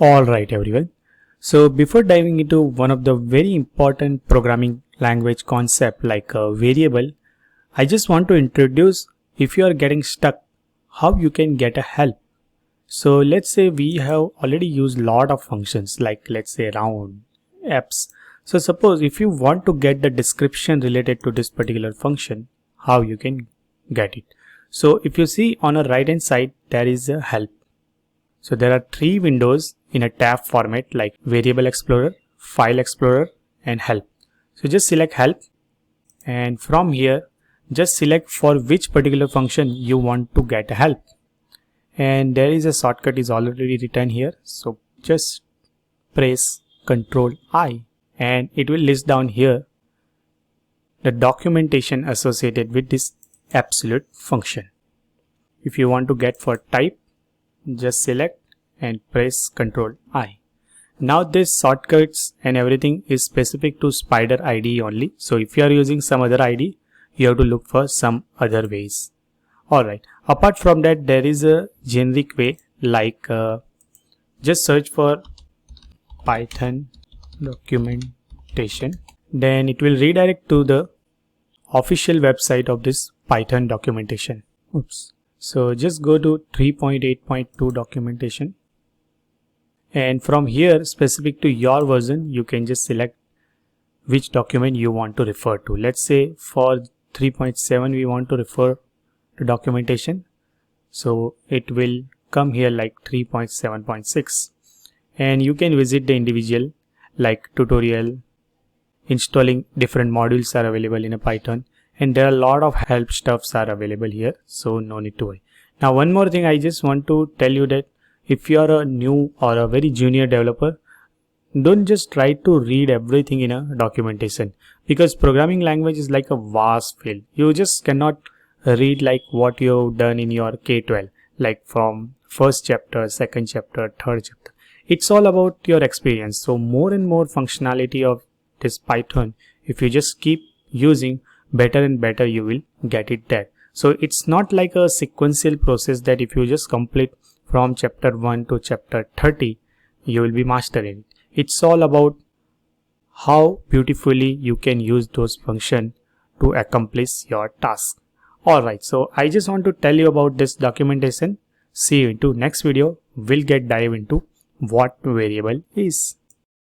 Alright everyone. So before diving into one of the very important programming language concept like a variable, I just want to introduce if you are getting stuck, how you can get a help. So let's say we have already used lot of functions like let's say round, apps. So suppose if you want to get the description related to this particular function, how you can get it. So if you see on the right hand side, there is a help. So there are three windows in a tab format like Variable Explorer, File Explorer and Help. So just select Help and from here just select for which particular function you want to get help. And there is a shortcut is already written here. So just press Ctrl I and it will list down here the documentation associated with this absolute function. If you want to get for type, just select and press Ctrl I. Now this shortcuts and everything is specific to Spider IDE only. So if you are using some other ID, you have to look for some other ways. Alright, apart from that, there is a generic way like just search for Python documentation. Then it will redirect to the official website of this Python documentation. Oops. So just go to 3.8.2 documentation and from here specific to your version you can just select which document you want to refer to. Let's say for 3.7 we want to refer to documentation, so it will come here like 3.7.6 and you can visit the individual like tutorial, installing different modules are available in a Python. And there are a lot of help stuffs are available here, so no need to worry. Now one more thing I just want to tell you that if you are a new or a very junior developer, don't just try to read everything in a documentation because programming language is like a vast field. You just cannot read like what you've done in your K-12, like from first chapter, second chapter, third chapter. It's all about your experience. So more and more functionality of this Python, if you just keep using, better and better you will get it there. So it's not like a sequential process that if you just complete from chapter 1 to chapter 30 you will be mastering it. It's all about how beautifully you can use those functions to accomplish your task. Alright, so I just want to tell you about this documentation. See you into next video. We'll dive into what variable is.